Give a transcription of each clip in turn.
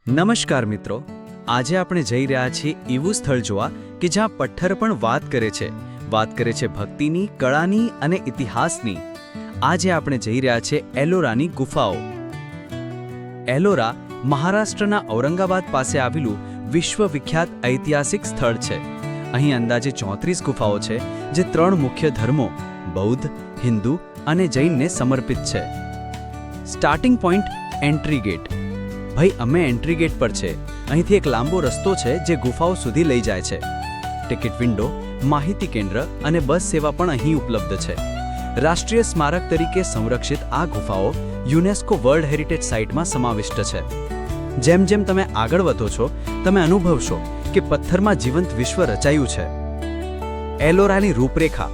નમસ્કાર મિત્રો, આજે આપણે જઈ રહ્યા છીએ એવું સ્થળ જોવા કે જ્યાં પથ્થર પણ વાત કરે છે ભક્તિની, કળાની અને ઇતિહાસની. આજે આપણે જઈ રહ્યા છીએ એલોરાની ગુફાઓ. એલોરા મહારાષ્ટ્રના ઔરંગાબાદ પાસે આવેલું વિશ્વવિખ્યાત ઐતિહાસિક સ્થળ છે. અહીં અંદાજે 34 ગુફાઓ છે જે 3 મુખ્ય ધર્મો બૌદ્ધ, હિન્દુ અને જૈનને સમર્પિત છે. Starting point entry gate. ભાઈ, અમે એન્ટ્રી ગેટ પર છે. અહીંથી એક લાંબો રસ્તો છે જે ગુફાઓ સુધી લઈ જાય છે. ટિકિટ વિન્ડો, માહિતી કેન્દ્ર અને બસ સેવા પણ અહીં ઉપલબ્ધ છે. રાષ્ટ્રીય સ્મારક તરીકે સંરક્ષિત આ ગુફાઓ યુનેસ્કો વર્લ્ડ હેરિટેજ સાઇટમાં સમાવિષ્ટ છે. જેમ જેમ તમે આગળ વધો છો, તમે અનુભવશો કે પથ્થરમાં જીવંત વિશ્વ રચાયું છે. એલોરાની રૂપરેખા.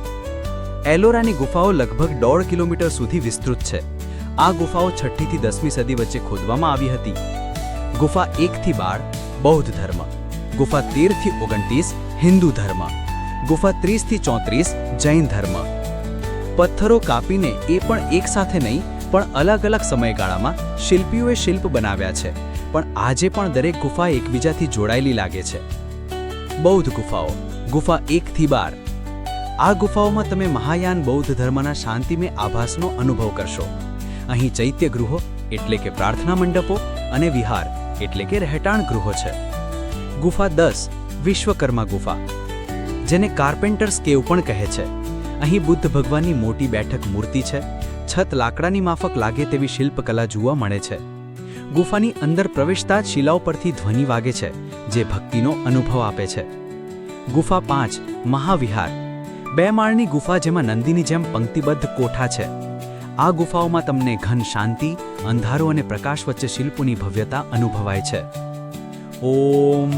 એલોરાની ગુફાઓ લગભગ 1.5 કિલોમીટર સુધી વિસ્તૃત છે. આ ગુફાઓ 6મી થી 10મી સદી વચ્ચે ખોદવામાં આવી હતી. ગુફા 1 થી 12 બૌદ્ધ ધર્મ, ગુફા 13 થી 29 હિન્દુ ધર્મ, ગુફા 30 થી 34 જૈન ધર્મ. પથ્થરો કાપીને એ પણ એક સાથે નહીં પણ અલગ અલગ સમયગાળામાં શિલ્પીઓએ શિલ્પ બનાવ્યા છે. પણ આજે પણ દરેક ગુફા એકબીજાથી જોડાયેલી લાગે છે. બૌદ્ધ ગુફાઓ. ગુફા 1 થી 12. આ ગુફાઓમાં તમે મહાયાન બૌદ્ધ ધર્મના શાંતિમય આભાસનો અનુભવ કરશો. અહીં ચૈત્ય ગૃહો એટલે કે પ્રાર્થના મંડપો અને વિહાર એટલે કે રહેઠાણ ગૃહો છે. ગુફા 10 વિશ્વકર્મા ગુફા, જેને કાર્પેન્ટર્સ કેવ પણ કહે છે. અહીં બુદ્ધ ભગવાનની મોટી બેઠક મૂર્તિ છે. છત લાકડાની માફક લાગે તેવી શિલ્પકલા જોવા મળે છે. ગુફાની અંદર પ્રવેશતા જ શિલાઓ પરથી ધ્વનિ વાગે છે, જે ભક્તિનો અનુભવ આપે છે. ગુફા 5 મહાવિહાર. 2 માળની ગુફા જેમાં નંદીની જેમ પંક્તિબદ્ધ કોઠા છે. આ ગુફાઓમાં તમને ઘન શાંતિ, અંધારો અને પ્રકાશ વચ્ચે શિલ્પોની ભવ્યતા અનુભવાય છે. ઓમ.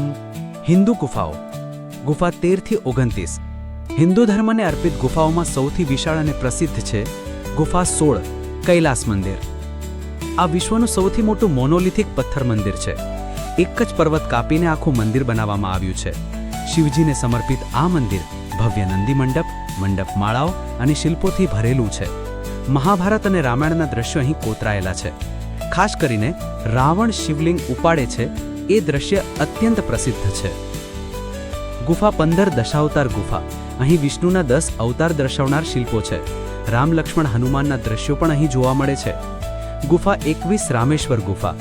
હિન્દુ ગુફાઓ. ગુફા 13 થી 29. હિન્દુ ધર્મને અર્પિત ગુફાઓમાં સૌથી વિશાળ અને પ્રસિદ્ધ છે ગુફા 16 કૈલાસ મંદિર. આ વિશ્વનું સૌથી મોટું મોનોલિથિક પથ્થર મંદિર છે. એક જ પર્વત કાપીને આખું મંદિર બનાવવામાં આવ્યું છે. શિવજીને સમર્પિત આ મંદિર ભવ્ય નંદી મંડપ, મંડપમાળાઓ અને શિલ્પોથી ભરેલું છે. મહાભારત અને રામાયણના દ્રશ્યો અહીં કોતરાયેલા છે. ખાસ કરીને રાવણ શિવલિંગ ઉપાડે છે એ દ્રશ્ય અત્યંત પ્રસિદ્ધ છે. ગુફા 15 દશાવતાર ગુફા. અહીં વિષ્ણુના 10 અવતાર દર્શાવનાર શિલ્પો છે. રામ, લક્ષ્મણ, હનુમાનના દ્રશ્યો પણ અહીં જોવા મળે છે. ગુફા 21 રામેશ્વર ગુફા.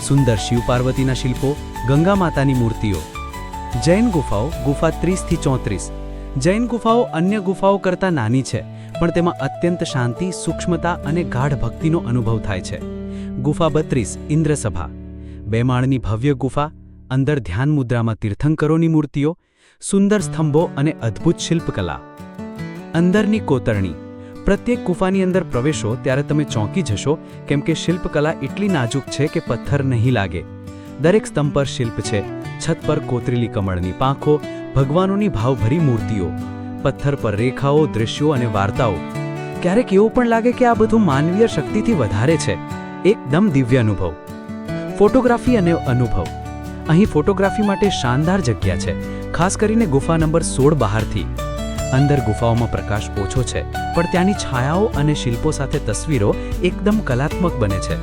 સુંદર શિવ પાર્વતીના શિલ્પો, ગંગા માતાની મૂર્તિઓ. જૈન ગુફાઓ. ગુફા 30 થી 34. જૈન ગુફાઓ અન્ય ગુફાઓ કરતાં નાની છે, પણ તેમાં અત્યંત શાંતિ, સૂક્ષ્મતા અને ગાઢ ભક્તિનો અનુભવ થાય છે. ગુફા 32 ઇન્દ્રસભા. 2 માળની ભવ્ય ગુફા. અંદર ધ્યાન મુદ્રામાં તીર્થંકરોની મૂર્તિઓ, સુંદર સ્તંભો અને અદ્ભુત શિલ્પકલા. અંદરની કોતરણી. પ્રત્યેક ગુફાની અંદર પ્રવેશો ત્યારે તમે ચોંકી જશો, કેમ કે શિલ્પકલા એટલી નાજુક છે કે પથ્થર નહીં લાગે. દરેક સ્તંભ પર શિલ્પ છે. છત પર કોતરેલી કમળની પાંખો, ભગવાનોની ભાવભરી મૂર્તિઓ. પથ્થર પર રેખાઓ, દૃશ્યો અને વાર્તાઓ. ક્યારેક એવું પણ લાગે કે આ બધું માનવીય શક્તિથી વધારે છે. એકદમ દિવ્ય અનુભવ. ફોટોગ્રાફી અને અનુભવ. અહીં ફોટોગ્રાફી માટે શાનદાર જગ્યા છે, ખાસ કરીને ગુફા નંબર 16 બહારથી. અંદર ગુફાઓમાં પ્રકાશ ઓછો છે, પણ ત્યાંની છાયાઓ અને શિલ્પો સાથે તસવીરો એકદમ કલાત્મક બને છે.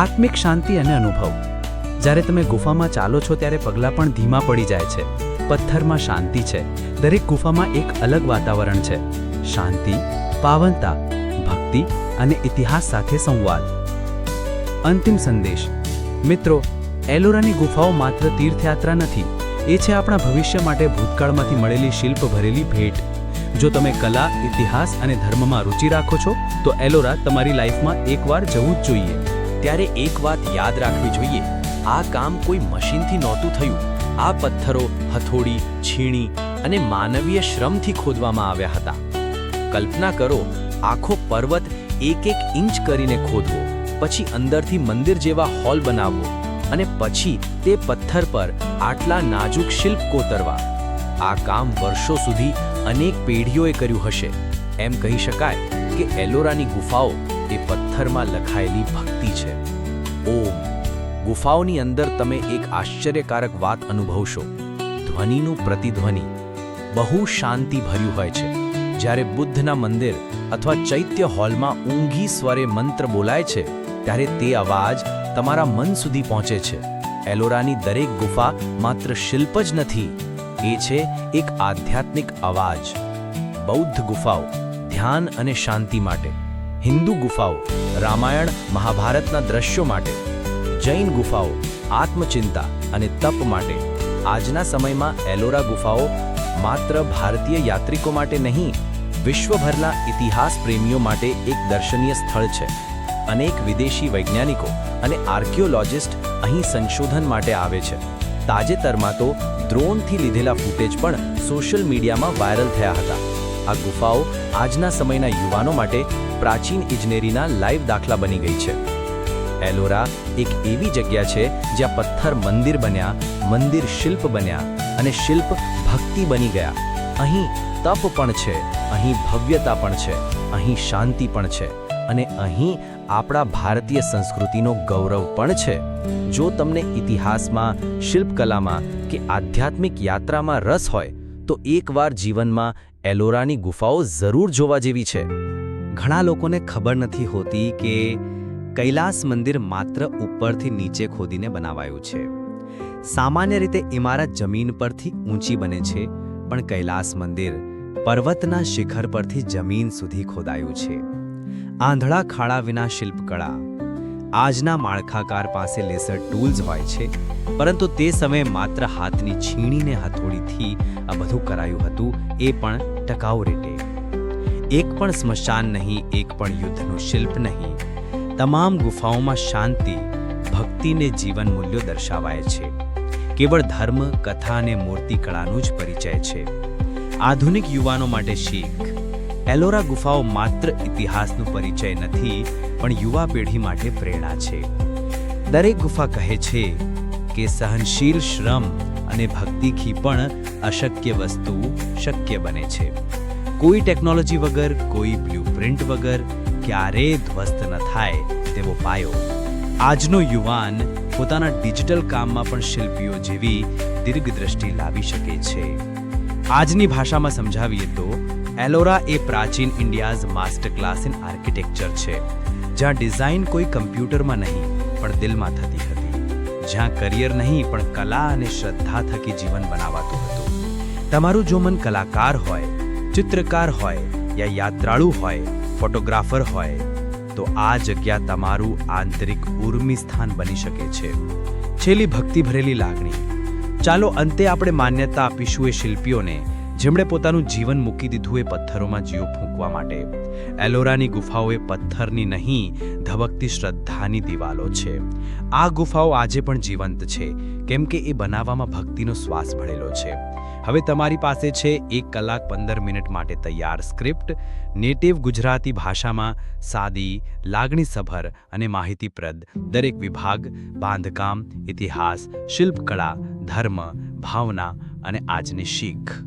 આત્મિક શાંતિ અને અનુભવ. જ્યારે તમે ગુફામાં ચાલો છો ત્યારે પગલાં પણ ધીમા પડી જાય છે. પથ્થરમાં શાંતિ છે. દરેક ગુફામાં એક અલગ વાતાવરણ છે. શાંતિ, પાવનતા, ભક્તિ અને ઇતિહાસ સાથે સંવાદ. અંતિમ સંદેશ. મિત્રો, એલોરાની ગુફાઓ માત્ર તીર્થયાત્રા નથી, એ છે આપણા ભવિષ્ય માટે ભૂતકાળમાંથી મળેલી શિલ્પ ભરેલી ભેટ. જો તમે કલા, ઇતિહાસ અને ધર્મમાં રુચિ રાખો છો, તો એલોરા તમારી લાઈફમાં એકવાર જવું જ જોઈએ. ત્યારે એક વાત યાદ રાખવી જોઈએ, આ કામ કોઈ મશીનથી નહોતું થયું. આ પથ્થરો હથોડી, છીણી અને માનવીય શ્રમથી ખોદવામાં આવ્યા હતા. કલ્પના કરો, આખો પર્વત 1-1 ઇંચ કરીને ખોદવો, પછી અંદરથી મંદિર જેવા હોલ બનાવવો અને પછી તે પથ્થર પર આટલા નાજુક શિલ્પ કોતરવા. આ કામ વર્ષો સુધી અનેક પેઢીઓએ કર્યું હશે. એમ કહી શકાય કે એલોરાની ગુફાઓ એ પથ્થરમાં લખાયેલી ભક્તિ છે. ઓમ. ગુફાઓની અંદર તમે એક આશ્ચર્યકારક વાત અનુભવશો. ધ્વનિનું પ્રતિધ્વનિ બહુ શાંતિ ભર્યું હોય છે. જ્યારે બુદ્ધના મંદિર અથવા ચૈત્ય હોલમાં ઊંઘી સ્વરે મંત્ર બોલાય છે, ત્યારે તે અવાજ તમારા મન સુધી પહોંચે છે. એલોરાની દરેક ગુફા માત્ર શિલ્પ જ નથી, એ છે એક આધ્યાત્મિક અવાજ. બૌદ્ધ ગુફાઓ ધ્યાન અને શાંતિ માટે, હિન્દુ ગુફાઓ રામાયણ મહાભારતના દ્રશ્યો માટે, જૈન ગુફાઓ આત્મચિંતા અને તપ માટે. આજના સમયમાં એલોરા ગુફાઓ માત્ર ભારતીય યાત્રિકો માટે નહીં, વિશ્વભરના ઇતિહાસ પ્રેમીઓ માટે એક દર્શનીય સ્થળ છે. અનેક વિદેશી વૈજ્ઞાનિકો અને આર્કિયોલોજિસ્ટ અહીં સંશોધન માટે આવે છે. તાજેતરમાં તો ડ્રોનથી લીધેલા ફૂટેજ પણ સોશિયલ મીડિયામાં વાયરલ થયા હતા. આ ગુફાઓ આજના સમયના યુવાનો માટે પ્રાચીન ઇજનેરીના લાઈવ દાખલા બની ગઈ છે. એલોરા એક એવી જગ્યા છે જ્યાં પથ્થર મંદિર બન્યા, મંદિર શિલ્પ બન્યા અને શિલ્પ ભક્તિ બની ગયા. અહીં તપ પણ છે, અહીં ભવ્યતા પણ છે, અહીં શાંતિ પણ છે અને અહીં આપણા ભારતીય સંસ્કૃતિનો ગૌરવ પણ છે. જો તમને ઇતિહાસમાં, શિલ્પકલામાં કે આધ્યાત્મિક યાત્રામાં રસ હોય તો એકવાર જીવનમાં એલોરાની ગુફાઓ જરૂર જોવા જેવી છે. ઘણા લોકોને ખબર નથી હોતી કે કૈલાસ મંદિર માત્ર ઉપરથી નીચે ખોદીને બનાવાયું છે. સામાન્ય રીતે ઇમારત જમીન પરથી ઊંચી બને છે, પણ કૈલાસ મંદિર પર્વતના શિખર પરથી જમીન સુધી ખોદાયું છે. આંધળા ખાડા વિના શિલ્પકળા. આજના માળખાકાર પાસે લેસર ટૂલ્સ હોય છે, પરંતુ તે સમયે માત્ર હાથની છીણીને હથોડીથી આ બધું કરાયું હતું, એ પણ ટકાઉ રીતે. એક પણ સ્મશાન નહીં, એક પણ યુદ્ધનું શિલ્પ નહીં. તમામ ગુફાઓમાં શાંતિ, ભક્તિને જીવન મૂલ્યો દર્શાવાય છે. કેવળ ધર્મ, કથા અને મૂર્તિકળાનું જ પરિચય છે. આધુનિક યુવાનો માટે શીખ. એલોરા ગુફાઓ માત્ર ઇતિહાસનું પરિચય નથી, પણ યુવા પેઢી માટે પ્રેરણા છે. દરેક ગુફા કહે છે કે સહનશીલ શ્રમ અને ભક્તિથી પણ અશક્ય વસ્તુ શક્ય બને છે. કોઈ ટેકનોલોજી વગર, કોઈ બ્લુપ્રિન્ટ વગર ક્યારેય ધ્વસ્ત ન થાય તેવો પાયો. આજનો યુવાન પોતાના ડિજિટલ કામમાં પણ શિલ્પીઓ જેવી દીર્ઘદ્રષ્ટિ લાવી શકે છે. આજની ભાષામાં સમજાવીએ તો એલોરા એ પ્રાચીન India's master class in architecture છે, જ્યાં ડિઝાઇન કોઈ કમ્પ્યુટરમાં નહીં પણ દિલમાં થતી હતી, જ્યાં કરિયર નહીં પણ કલા અને શ્રદ્ધા થકી જીવન બનાવાતું હતું. તમારું જો મન કલાકાર હોય, ચિત્રકાર હોય યા યાત્રાળુ હોય, ફોટોગ્રાફર હોય, તો આ જગ્યા તમારું આંતરિક ઉર્મી સ્થાન બની શકે છે. છેલ્લી ભક્તિ ભરેલી લાગણી. ચાલો અંતે આપણે માન્યતા આપીશું એ શિલ્પીઓને જેમણે પોતાનું જીવન મૂકી દીધું એ પથ્થરોમાં જીવ ફૂંકવા માટે. એલોરાની ગુફાઓ એ પથ્થરની નહીં, ધબકતી શ્રદ્ધાની દિવાલો છે. આ ગુફાઓ આજે પણ જીવંત છે, કેમ કે એ બનાવવામાં ભક્તિનો શ્વાસ ભળેલો છે. હવે તમારી પાસે છે 1 કલાક 15 મિનિટ માટે તૈયાર સ્ક્રિપ્ટ, નેટિવ ગુજરાતી ભાષામાં, સાદી, લાગણીસભર અને માહિતીપ્રદ. દરેક વિભાગ બાંધકામ, ઇતિહાસ, શિલ્પકળા, ધર્મ, ભાવના અને આજની શીખ.